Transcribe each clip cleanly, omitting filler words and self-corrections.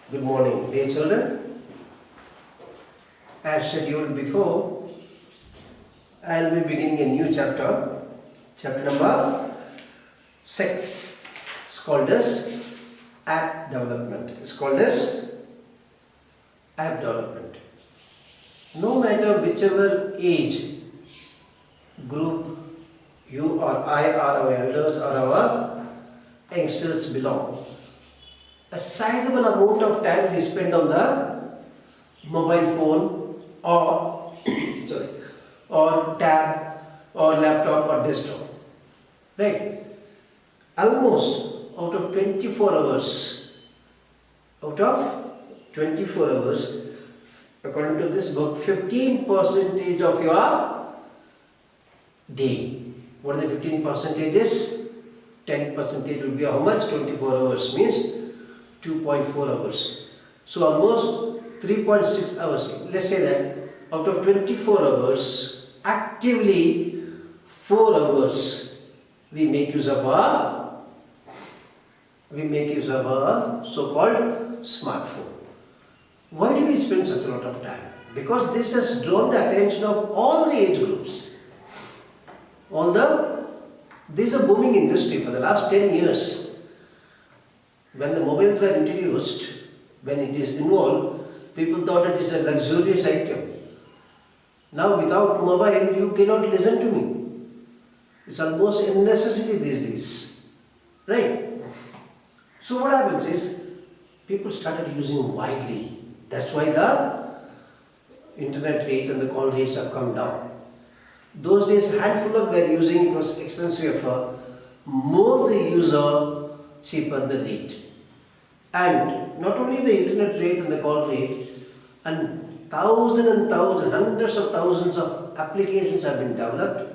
Good morning, dear children. As scheduled before, I will be beginning a new chapter. Chapter number 6. It's called as App Development. It's called as App Development. No matter whichever age group you or I or our elders or our youngsters belong, a sizable amount of time we spend on the mobile phone or or tab or laptop or desktop, right? Almost out of 24 hours, according to this book, 15% of your day. What is the 15% is? 10% will be how much? 24 hours means 2.4 hours. So almost 3.6 hours. Let's say that out of 24 hours, actively 4 hours we make use of our so-called smartphone. Why do we spend such a lot of time? Because this has drawn the attention of all the age groups. This is a booming industry for the last 10 years. When the mobiles were introduced, when it is involved, people thought it is a luxurious item. Now without mobile, you cannot listen to me. It's almost a necessity these days. Right? So what happens is, people started using widely. That's why the internet rate and the call rates have come down. Those days, a handful of were using, it was expensive for more the user, cheaper the rate. And not only the internet rate and the call rate, and hundreds of thousands of applications have been developed.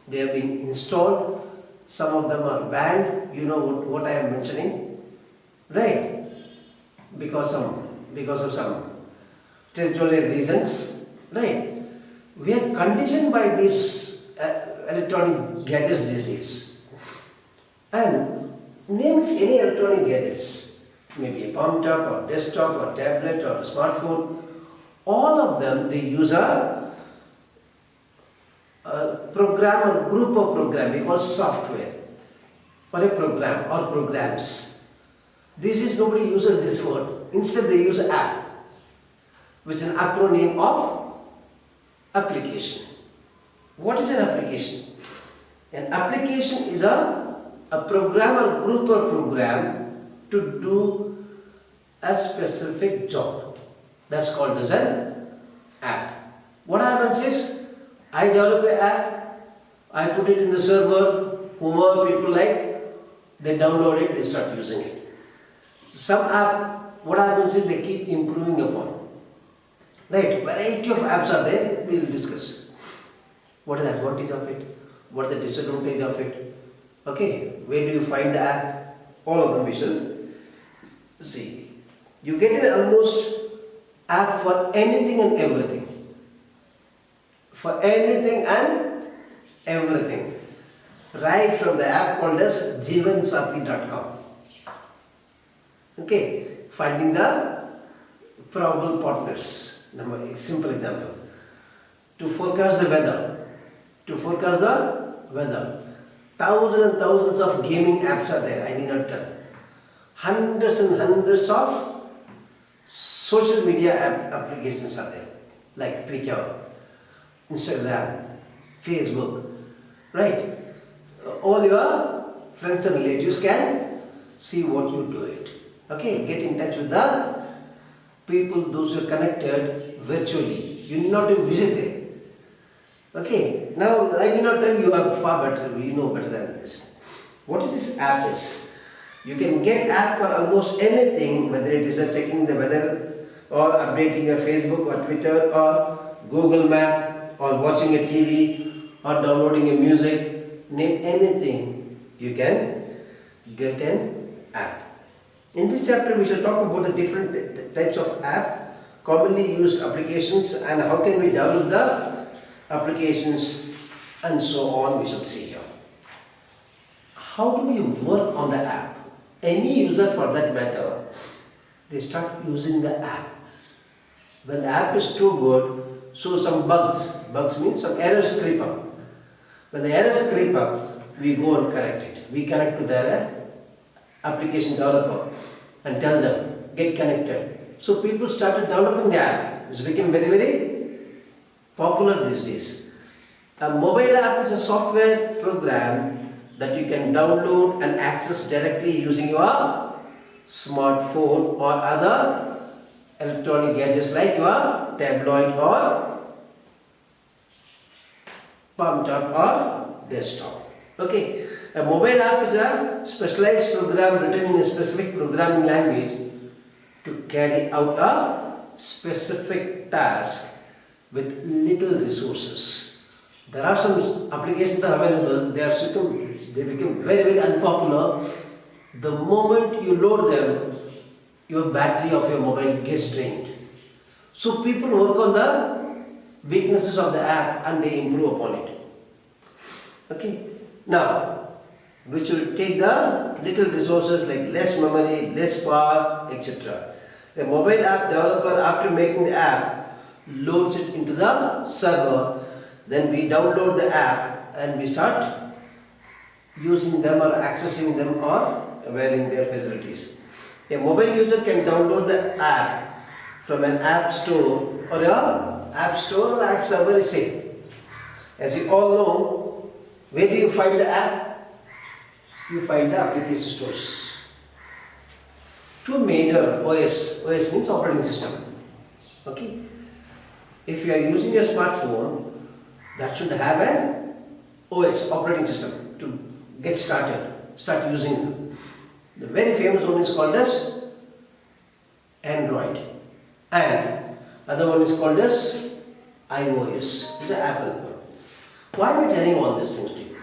They have been installed. Some of them are banned. You know what I am mentioning, right? Because of some territorial reasons, right? We are conditioned by these electronic gadgets these days. And name any electronic gadgets, maybe a palm top or desktop or tablet or a smartphone, all of them they use a program or group of program, we call software, or a program or programs. These days nobody uses this word. Instead they use app, which is an acronym of application. What is an application? An application is a program or group or program to do a specific job. That's called as an app. What happens is, I develop an app, I put it in the server, whomever people like, they download it, they start using it. Some app, what happens is they keep improving upon. Right, variety of apps are there, we will discuss. What is the advantage of it? What is the disadvantage of it? Okay, where do you find the app? All of them we shall see. You get an almost app for anything and everything. For anything and everything. Right from the app called as jeevansathi.com. Okay, finding the probable partners. Simple example. To forecast the weather. Thousands and thousands of gaming apps are there, I need not tell. Hundreds and hundreds of social media applications are there, like Twitter, Instagram, Facebook, right? All your friends and relatives can see what you do it. Okay, get in touch with the people, those who are connected virtually. You need not to visit them. Okay, now I will not tell you, are far better, you know better than this. What is this app is? You can get app for almost anything, whether it is checking the weather or updating your Facebook or Twitter or Google Map or watching a TV or downloading a music. Name anything, you can get an app. In this chapter we shall talk about the different types of app, commonly used applications, and how can we develop the applications, and so on we shall see here. How do we work on the app? Any user for that matter they start using the app. When the app is too good, so some bugs means some errors creep up. When the errors creep up, we go and correct it. We connect to their application developer and tell them, get connected. So people started developing the app. It's become very, very popular these days. A mobile app is a software program that you can download and access directly using your smartphone or other electronic gadgets like your tablet or palm top or desktop. Okay, a mobile app is a specialized program written in a specific programming language to carry out a specific task with little resources. There are some applications that are available, they become very, very unpopular. The moment you load them, your battery of your mobile gets drained. So people work on the weaknesses of the app and they improve upon it. Okay. Now, which will take the little resources like less memory, less power, etc. A mobile app developer, after making the app, loads it into the server. Then we download the app and we start using them or accessing them or availing their facilities. A mobile user can download the app from an app store or app server is same. As you all know, where do you find the app? You find the application stores. Two major OS means operating system. Okay. If you are using a smartphone, that should have an OS, operating system, to get started, start using them. The very famous one is called as Android, and other one is called as iOS, is the Apple one. Why am I telling all these things to you?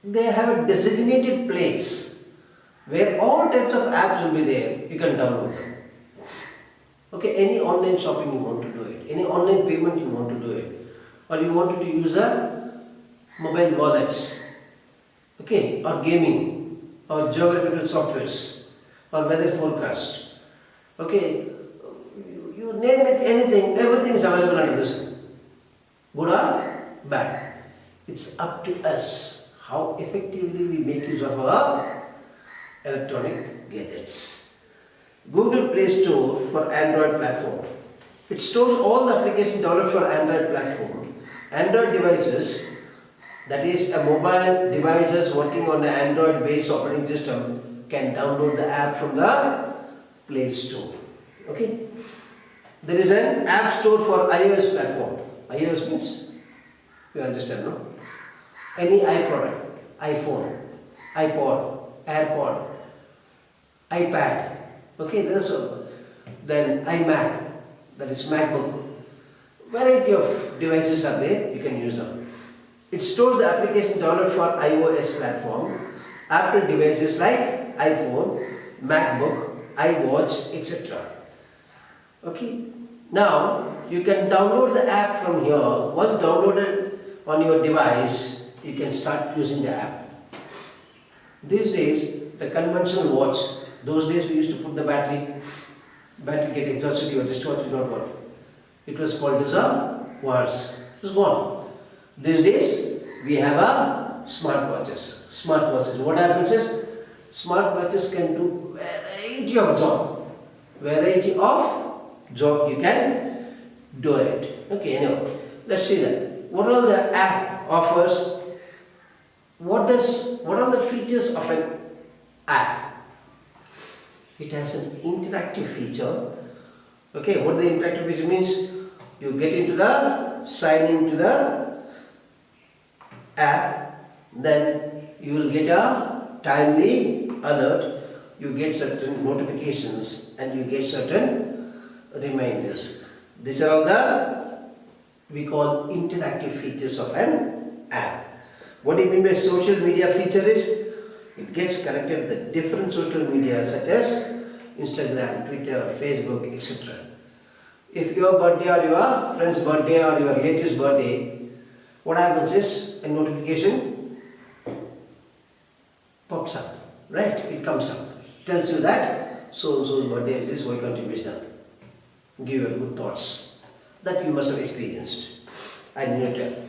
They have a designated place where all types of apps will be there. You can download them. Okay, any online shopping you want to do it, any online payment you want to do it, or you wanted to use a mobile wallets, okay, or gaming, or geographical softwares, or weather forecast, okay, you name it, anything, everything is available under this. Good or bad? It's up to us how effectively we make use of our electronic gadgets. Google Play Store for Android platform. It stores all the applications developed for Android platform. Android devices, that is a mobile devices working on the Android based operating system, can download the app from the Play Store. Okay. There is an app store for iOS platform. iOS means, you understand, no? Any iProduct, iPhone, iPod, AirPod, iPad. Okay, there is a, then iMac, that is MacBook. Variety of devices are there, you can use them. It stores the application developed for iOS platform, Apple devices like iPhone, MacBook, iWatch, etc. Okay. Now, you can download the app from here. Once downloaded on your device, you can start using the app. These days, the conventional watch, those days we used to put the battery get exhausted, your wristwatch will not work. It was called as a quartz. It was gone. These days, we have a smartwatches. Smartwatches. What happens is, smartwatches can do variety of job. Variety of job you can do it. Okay, now, let's see that. What all the app offers? What are the features of an app? It has an interactive feature. Okay, what the interactive feature means? You get into the, sign into the app, then you will get a timely alert, you get certain notifications and you get certain reminders. These are all the, we call interactive features of an app. What do you mean by social media feature is, it gets connected with different social media such as Instagram, Twitter, Facebook, etc. If your birthday or your friend's birthday or your relative's birthday, what happens is a notification pops up, right? It comes up, tells you that so and so's birthday is this, why can't you wish them? Give your good thoughts. That you must have experienced. I did not tell.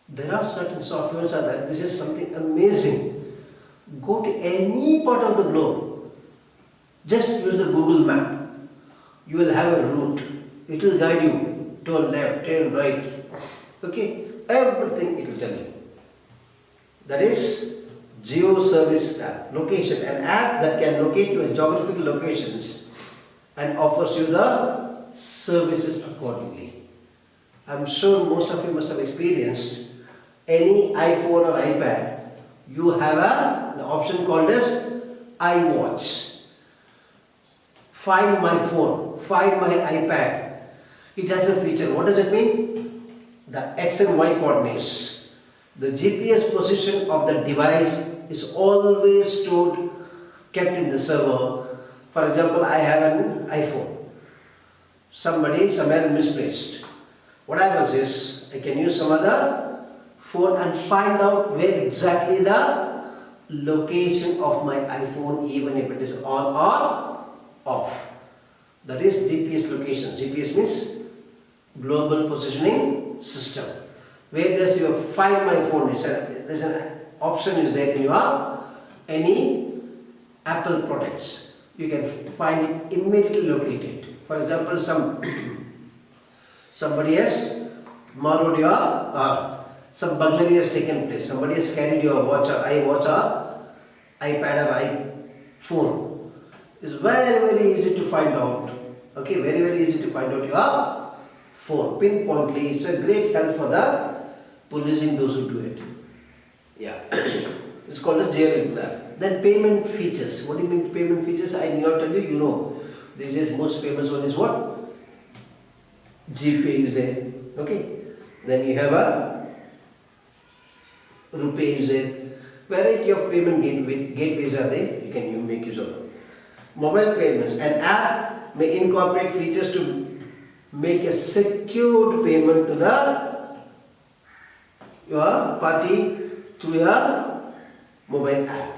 There are certain softwares are there. This is something amazing. Go to any part of the globe. Just use the Google map. You will have a route. It will guide you. Turn left, turn right. Okay? Everything it will tell you. That is Geo Service app. Location. An app that can locate your geographical locations and offers you the services accordingly. I'm sure most of you must have experienced any iPhone or iPad. You have an option called as iWatch. Find my phone, find my iPad. It has a feature. What does it mean? The X and Y coordinates. The GPS position of the device is always stored, kept in the server. For example, I have an iPhone. Somebody somewhere misplaced. What happens is, I can use some other phone and find out where exactly the location of my iPhone, even if it is on or off. That is GPS location. GPS means Global Positioning System. Where does your find my phone? There's an option is there in your any Apple products. You can find it immediately located. For example, somebody has borrowed your some burglary has taken place. Somebody has carried your watch or iWatch or iPad or iPhone. It's very easy to find out. Okay, very easy to find out your phone. Pinpointly, it's a great help for the policing those who do it. Yeah. It's called as jailbreak. Then payment features. What do you mean payment features? I need not tell you, you know. These days most famous one is what? GPay is there. Okay. Then you have a RuPay is there. Variety of payment gateways are there. You can make use of them. Mobile payments. An app may incorporate features to make a secured payment to your party through your mobile app.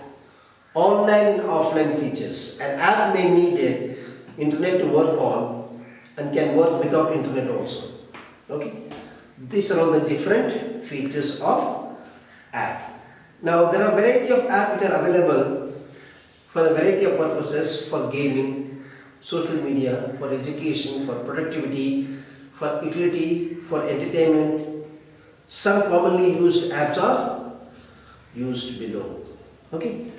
Online and offline features. An app may need an internet to work on and can work without internet also. Okay. These are all the different features of app. Now there are variety of apps which are available for a variety of purposes, for gaming, social media, for education, for productivity, for utility, for entertainment. Some commonly used apps are used below. Okay.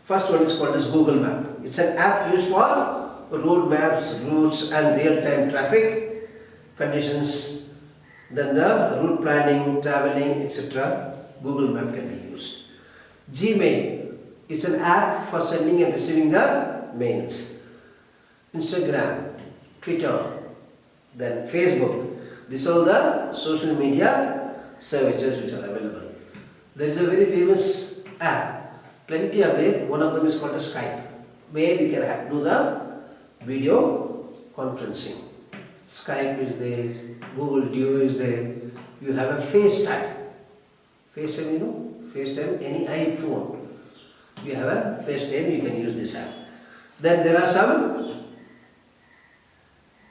First one is called as Google Map. It's an app used for road maps, routes and real-time traffic conditions. Then the route planning, traveling, etc. Google Map can be used. Gmail. It's an app for sending and receiving the mails. Instagram, Twitter, then Facebook. These are the social media services which are available. There is a very famous app. Plenty are there. One of them is called a Skype, where you can do the video conferencing. Skype is there, Google Duo is there. You have a FaceTime. FaceTime, you know, FaceTime, any iPhone. You have a FaceTime, you can use this app. Then there are some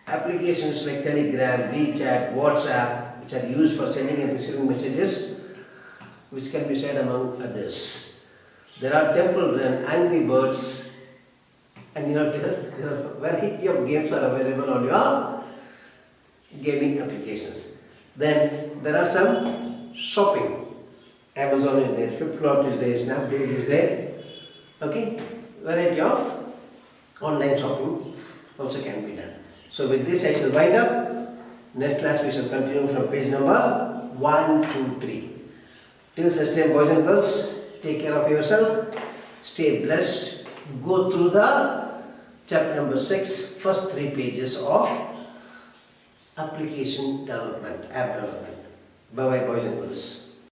applications like Telegram, WeChat, WhatsApp, which are used for sending and receiving messages, which can be shared among others. There are Temple Run, Angry Birds, and there are a variety of games are available on your gaming applications. Then there are some shopping. Amazon is there, Flipkart is there, Snapdeal is there. Okay, variety of online shopping also can be done. So with this I shall wind up. Next class we shall continue from page number 1 to 3. Till such time, boys and girls, take care of yourself, stay blessed, go through the chapter number 6, first 3 pages of application development, app development. Bye bye, boys and girls.